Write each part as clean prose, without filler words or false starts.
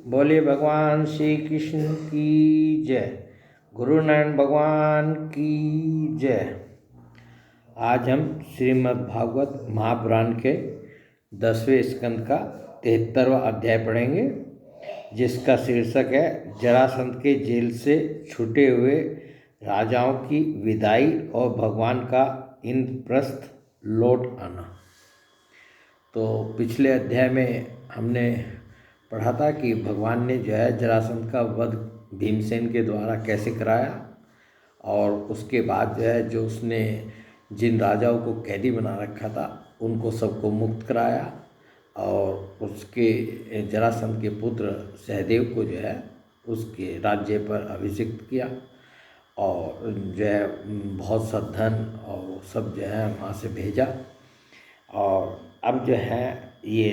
बोले भगवान श्री कृष्ण की जय। गुरु नारायण भगवान की जय। आज हम श्रीमद् भागवत महापुराण के 10वें स्कंद का 73वां अध्याय पढ़ेंगे, जिसका शीर्षक है जरासंध के जेल से छूटे हुए राजाओं की विदाई और भगवान का इंद्रप्रस्थ लौट आना। तो पिछले अध्याय में हमने पढ़ा था कि भगवान ने जो है जरासंध का वध भीमसेन के द्वारा कैसे कराया, और उसके बाद जो है जो उसने जिन राजाओं को कैदी बना रखा था उनको सबको मुक्त कराया, और उसके जरासंध के पुत्र सहदेव को जो है उसके राज्य पर अभिषिक्त किया, और जो है बहुत सा धन और वो सब जो है वहाँ से भेजा। और अब जो है ये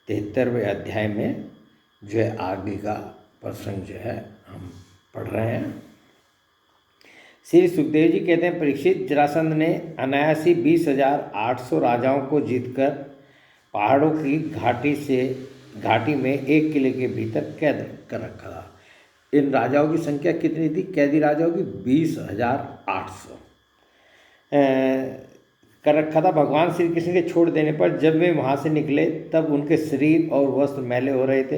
73वें अध्याय में जो है आगे का प्रसंग जो है हम पढ़ रहे हैं। श्री सुखदेव जी कहते हैं, परीक्षित, जरासंध ने अनायासी 20,800 राजाओं को जीतकर पहाड़ों की घाटी में एक किले के भीतर कैद कर रखा था। इन राजाओं की संख्या कितनी थी? कैदी राजाओं की 20,800 कर रखा था। भगवान श्री कृष्ण के छोड़ देने पर जब वे वहाँ से निकले तब उनके शरीर और वस्त्र मैले हो रहे थे।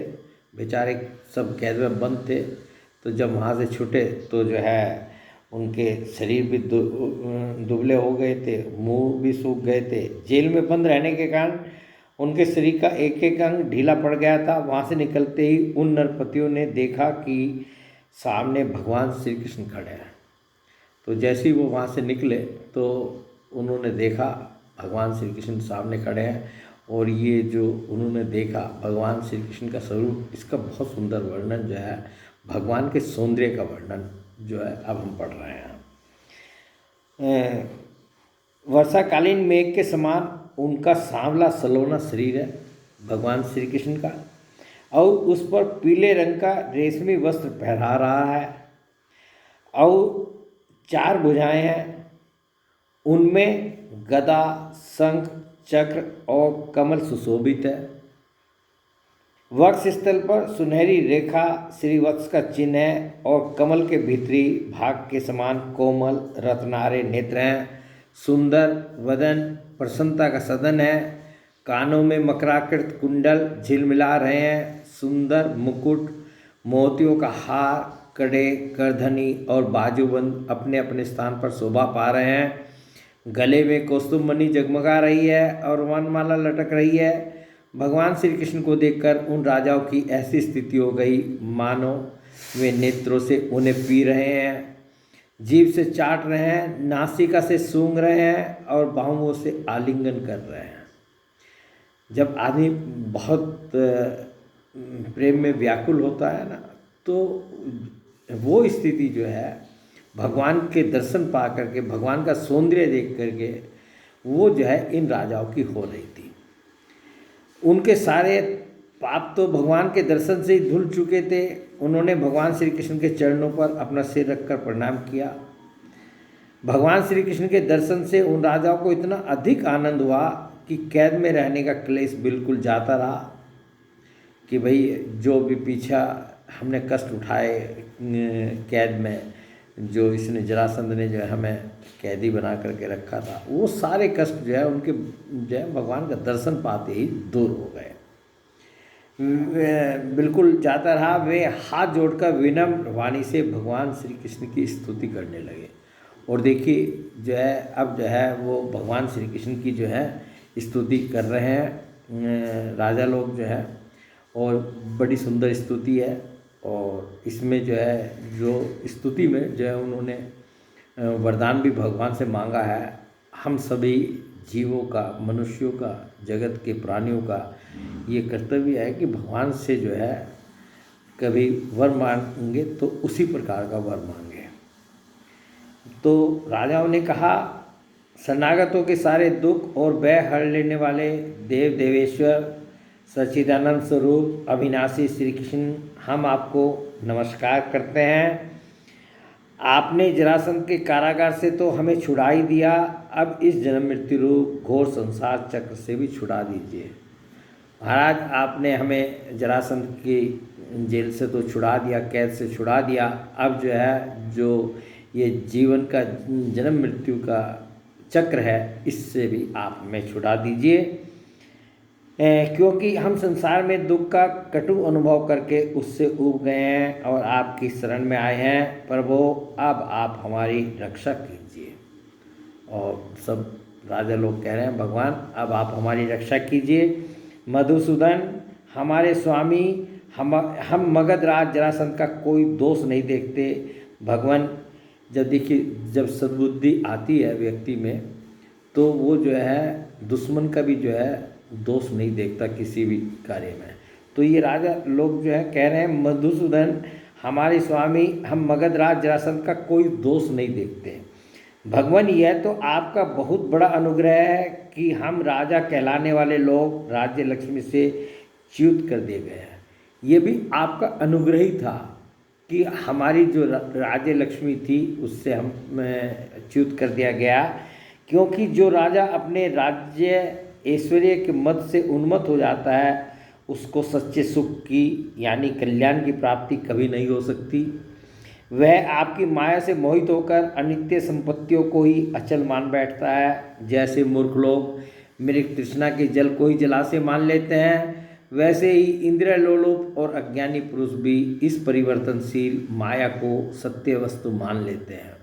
बेचारे सब कैद में बंद थे, तो जब वहाँ से छूटे तो जो है उनके शरीर भी दुबले हो गए थे, मुंह भी सूख गए थे। जेल में बंद रहने के कारण उनके शरीर का एक एक अंग ढीला पड़ गया था। वहाँ से निकलते ही उन नरपतियों ने देखा कि सामने भगवान श्री कृष्ण खड़े हैं। तो जैसे ही वो वहाँ से निकले तो उन्होंने देखा भगवान श्री कृष्ण सामने खड़े हैं, और ये जो उन्होंने देखा भगवान श्री कृष्ण का स्वरूप, इसका बहुत सुंदर वर्णन जो है, भगवान के सौंदर्य का वर्णन जो है अब हम पढ़ रहे हैं। वर्षाकालीन मेघ के समान उनका सांवला सलोना शरीर है भगवान श्री कृष्ण का, और उस पर पीले रंग का रेशमी वस्त्र पहरा रहा है, और 4 भुजाएं हैं। उनमें गदा, शंख, चक्र और कमल सुशोभित है। वक्ष स्थल पर सुनहरी रेखा श्रीवत्स का चिन्ह है, और कमल के भीतरी भाग के समान कोमल रत्नारे नेत्र हैं। सुंदर वदन प्रसन्नता का सदन है। कानों में मकराकृत कुंडल झिलमिला रहे हैं। सुंदर मुकुट, मोतियों का हार, कड़े, करधनी और बाजूबंद अपने अपने स्थान पर शोभा पा रहे हैं। गले में कौस्तुभमणि जगमगा रही है और वनमाला लटक रही है। भगवान श्री कृष्ण को देखकर उन राजाओं की ऐसी स्थिति हो गई मानो वे नेत्रों से उन्हें पी रहे हैं, जीभ से चाट रहे हैं, नासिका से सूंघ रहे हैं और बाहुओं से आलिंगन कर रहे हैं। जब आदमी बहुत प्रेम में व्याकुल होता है ना, तो वो स्थिति जो है भगवान के दर्शन पा करके, भगवान का सौंदर्य देख करके वो जो है इन राजाओं की हो रही थी। उनके सारे पाप तो भगवान के दर्शन से ही धुल चुके थे। उन्होंने भगवान श्री कृष्ण के चरणों पर अपना सिर रखकर प्रणाम किया। भगवान श्री कृष्ण के दर्शन से उन राजाओं को इतना अधिक आनंद हुआ कि कैद में रहने का क्लेश बिल्कुल जाता रहा, कि भाई जो भी पीछा हमने कष्ट उठाए कैद में, जो इसने जरासंध ने जो है हमें कैदी बना करके रखा था, वो सारे कष्ट जो है उनके जो है भगवान का दर्शन पाते ही दूर हो गए, बिल्कुल जाता रहा। वे हाथ जोड़कर विनम्र वाणी से भगवान श्री कृष्ण की स्तुति करने लगे। और देखिए जो है अब जो है वो भगवान श्री कृष्ण की जो है स्तुति कर रहे हैं राजा लोग जो है, और बड़ी सुंदर स्तुति है। और इसमें जो है जो स्तुति में जो है उन्होंने वरदान भी भगवान से मांगा है। हम सभी जीवों का, मनुष्यों का, जगत के प्राणियों का ये कर्तव्य है कि भगवान से जो है कभी वर मांगे तो उसी प्रकार का वर मांगे। तो राजाओं ने कहा, शरणागतों के सारे दुख और भय हर लेने वाले देव देवेश्वर सच्चिदानंद स्वरूप अविनाशी श्री कृष्ण, हम आपको नमस्कार करते हैं। आपने जरासंध के कारागार से तो हमें छुड़ा ही दिया, अब इस जन्म मृत्यु रूप घोर संसार चक्र से भी छुड़ा दीजिए। महाराज आपने हमें जरासंध की जेल से तो छुड़ा दिया, कैद से छुड़ा दिया, अब जो है जो ये जीवन का जन्म मृत्यु का चक्र है इससे भी आप हमें छुड़ा दीजिए, क्योंकि हम संसार में दुख का कटु अनुभव करके उससे ऊब गए हैं और आपकी शरण में आए हैं। प्रभु अब आप हमारी रक्षा कीजिए। और सब राजा लोग कह रहे हैं भगवान अब आप हमारी रक्षा कीजिए। मधुसूदन हमारे स्वामी, हम मगध राज जरासंध का कोई दोष नहीं देखते। भगवान जब देखिए जब सद्बुद्धि आती है व्यक्ति में तो वो जो है दुश्मन का भी जो है दोष नहीं देखता किसी भी कार्य में। तो ये राजा लोग जो है कह रहे हैं मधुसूदन हमारे स्वामी, हम मगध राज जरासंध का कोई दोष नहीं देखते। भगवान यह तो आपका बहुत बड़ा अनुग्रह है कि हम राजा कहलाने वाले लोग राज्य लक्ष्मी से च्युत कर दिए गए हैं। ये भी आपका अनुग्रह ही था कि हमारी जो राज्य लक्ष्मी थी उससे हम च्युत कर दिया गया, क्योंकि जो राजा अपने राज्य ऐश्वर्य के मद से उन्मत्त हो जाता है उसको सच्चे सुख की यानी कल्याण की प्राप्ति कभी नहीं हो सकती। वह आपकी माया से मोहित होकर अनित्य संपत्तियों को ही अचल मान बैठता है। जैसे मूर्ख लोग मेरी तृष्णा के जल को ही जलाशय मान लेते हैं, वैसे ही इंद्रिय लोलुप और अज्ञानी पुरुष भी इस परिवर्तनशील माया को सत्य वस्तु मान लेते हैं।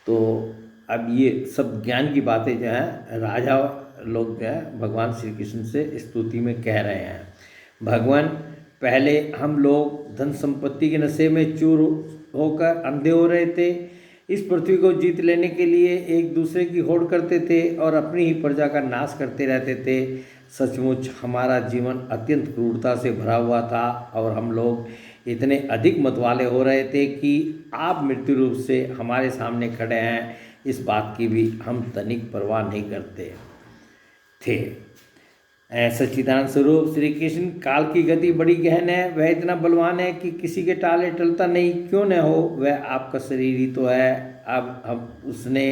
तो अब ये सब ज्ञान की बातें जो हैं राजा लोग जो है भगवान श्री कृष्ण से स्तुति में कह रहे हैं। भगवान पहले हम लोग धन संपत्ति के नशे में चूर होकर अंधे हो रहे थे। इस पृथ्वी को जीत लेने के लिए एक दूसरे की होड़ करते थे और अपनी ही प्रजा का नाश करते रहते थे। सचमुच हमारा जीवन अत्यंत क्रूरता से भरा हुआ था और हम लोग इतने अधिक मतवाले हो रहे थे कि आप मृत्यु रूप से हमारे सामने खड़े हैं इस बात की भी हम तनिक परवाह नहीं करते थे। सच्चिदानंद स्वरूप श्री कृष्ण काल की गति बड़ी गहन है, वह इतना बलवान है कि किसी के टाले टलता नहीं। क्यों न हो, वह आपका शरीर ही तो है। अब उसने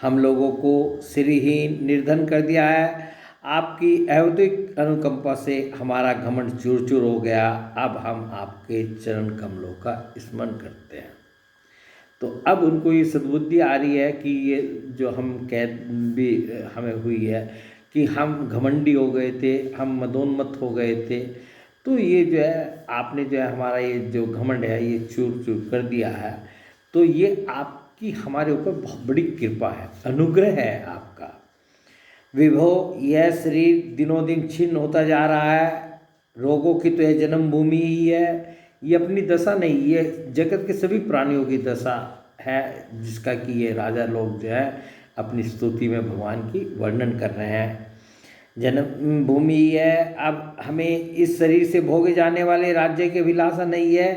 हम लोगों को श्रीहीन निर्धन कर दिया है। आपकी अवधिक अनुकंपा से हमारा घमंड चूर चूर हो गया। अब हम आपके चरण कमलों का स्मरण करते हैं। तो अब उनको ये सद्बुद्धि आ रही है कि ये जो हम कैद भी हमें हुई है कि हम घमंडी हो गए थे, हम मदोन्मत्त हो गए थे, तो ये जो है आपने जो है हमारा ये जो घमंड है ये चूर चूर कर दिया है। तो ये आपकी हमारे ऊपर बहुत बड़ी कृपा है, अनुग्रह है आपका। विभो यह शरीर दिनों दिन छिन्न होता जा रहा है, रोगों की तो यह जन्मभूमि ही है। ये अपनी दशा नहीं, ये जगत के सभी प्राणियों की दशा है जिसका कि ये राजा लोग जो है अपनी स्तुति में भगवान की वर्णन कर रहे हैं। जन्म भूमि है, अब हमें इस शरीर से भोगे जाने वाले राज्य की अभिलाषा नहीं है,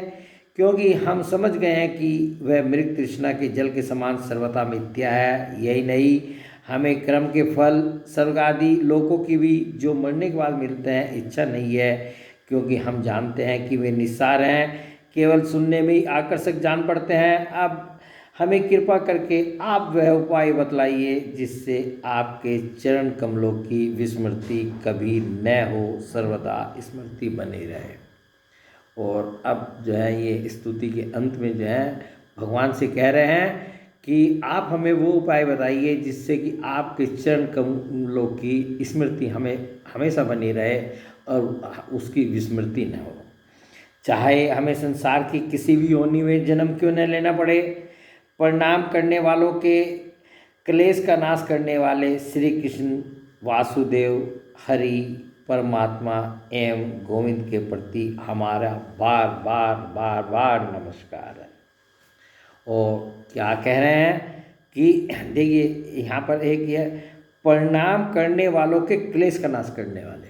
क्योंकि हम समझ गए हैं कि वह मृग तृष्णा के जल के समान सर्वथा मिथ्या है। यही नहीं, हमें कर्म के फल स्वर्ग आदि लोकों की भी जो मरने के बाद मिलते हैं इच्छा नहीं है, क्योंकि हम जानते हैं कि वे निस्सार हैं, केवल सुनने में ही आकर्षक जान पड़ते हैं। अब हमें कृपा करके आप वह उपाय बतलाइए जिससे आपके चरण कमलों की विस्मृति कभी न हो, सर्वदा स्मृति बनी रहे। और अब जो है ये स्तुति के अंत में जो है भगवान से कह रहे हैं कि आप हमें वो उपाय बताइए जिससे कि आपके चरण कमलों की स्मृति हमें हमेशा बनी रहे और उसकी विस्मृति न हो। चाहे हमें संसार की किसी भी योनि में जन्म क्यों न लेना पड़े, प्रणाम करने वालों के क्लेश का नाश करने वाले श्री कृष्ण वासुदेव हरि परमात्मा एवं गोविंद के प्रति हमारा बार बार बार बार नमस्कार है। और क्या कह रहे हैं कि देखिए यहाँ पर एक ये प्रणाम करने वालों के क्लेश का नाश करने वाले,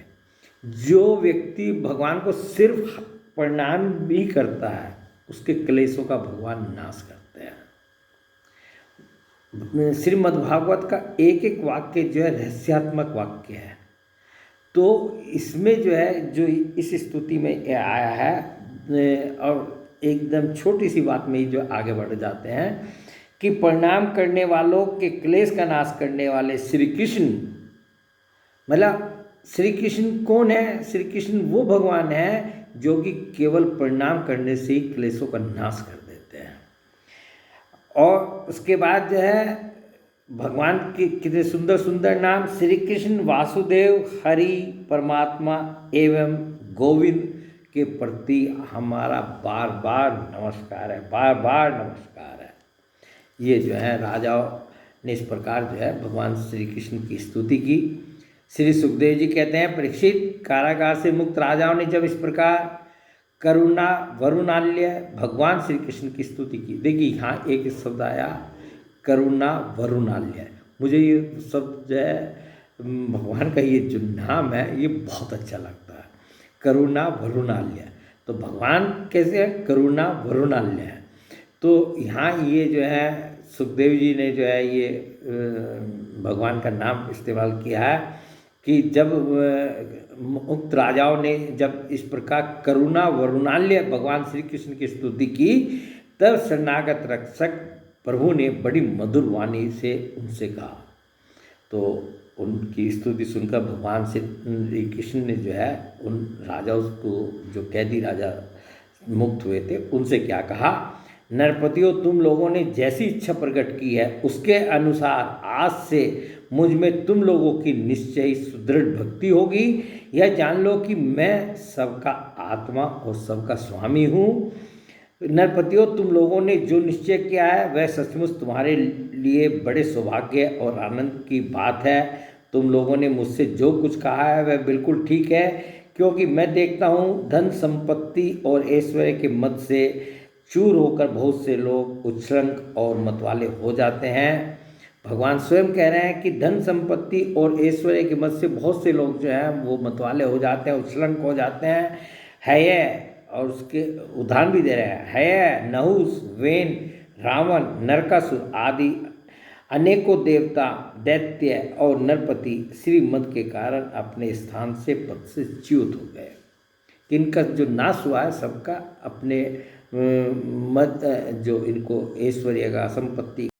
जो व्यक्ति भगवान को सिर्फ प्रणाम भी करता है उसके क्लेशों का भगवान नाश करते हैं। श्रीमद्भागवत का एक एक वाक्य जो है रहस्यात्मक वाक्य है, तो इसमें जो है जो इस स्तुति में आया है और एकदम छोटी सी बात में ही जो आगे बढ़ जाते हैं कि प्रणाम करने वालों के क्लेश का नाश करने वाले श्री कृष्ण, मतलब श्री कृष्ण कौन है? श्री कृष्ण वो भगवान है जो कि केवल प्रणाम करने से ही क्लेशों का नाश कर देते हैं। और उसके बाद जो है भगवान के कितने सुंदर सुंदर नाम, श्री कृष्ण वासुदेव हरि परमात्मा एवं गोविंद के प्रति हमारा बार बार नमस्कार है, बार बार नमस्कार है। ये जो है राजाओं ने इस प्रकार जो है भगवान श्री कृष्ण की स्तुति की। श्री सुखदेव जी कहते हैं, परीक्षित, कारागार से मुक्त राजाओं ने जब इस प्रकार करुणा वरुणाल्य भगवान श्री कृष्ण की स्तुति की। देखिए यहाँ एक शब्द आया करुणा वरुणाल्य। मुझे ये शब्द जो है भगवान का ये जो नाम है ये बहुत अच्छा लगता है, करुणा वरुणाल्य। तो भगवान कैसे है? करुणा वरुणाल्य है। तो यहाँ ये जो है सुखदेव जी ने जो है ये भगवान का नाम इस्तेमाल किया है कि जब मुक्त राजाओं ने जब इस प्रकार करुणा वरुणाल्य भगवान श्री कृष्ण की स्तुति की, तब शरणागत रक्षक प्रभु ने बड़ी मधुर वाणी से उनसे कहा। तो उनकी स्तुति सुनकर भगवान श्री कृष्ण ने जो है उन राजाओं को, जो कैदी राजा मुक्त हुए थे, उनसे क्या कहा? नरपतियों, तुम लोगों ने जैसी इच्छा प्रकट की है उसके अनुसार आज से मुझ में तुम लोगों की निश्चय ही सुदृढ़ भक्ति होगी। यह जान लो कि मैं सबका आत्मा और सबका स्वामी हूँ। नरपतियों, तुम लोगों ने जो निश्चय किया है वह सचमुच तुम्हारे लिए बड़े सौभाग्य और आनंद की बात है। तुम लोगों ने मुझसे जो कुछ कहा है वह बिल्कुल ठीक है, क्योंकि मैं देखता हूँ धन संपत्ति और ऐश्वर्य के मद से चूर होकर बहुत से लोग उच्छृंख और मतवाले हो जाते हैं। भगवान स्वयं कह रहे हैं कि धन संपत्ति और ऐश्वर्य के मद से बहुत से लोग जो हैं वो मतवाले हो जाते हैं, उच्छृंख हो जाते हैं। है ये, और उसके उदाहरण भी दे रहे हैं, है नहुस, वेन, रावण, नरकासुर आदि अनेकों देवता, दैत्य और नरपति श्रीमद के कारण अपने स्थान से पद से च्युत हो गए। इनका जो नाश हुआ है सबका अपने मद, जो इनको ऐश्वर्य का, संपत्ति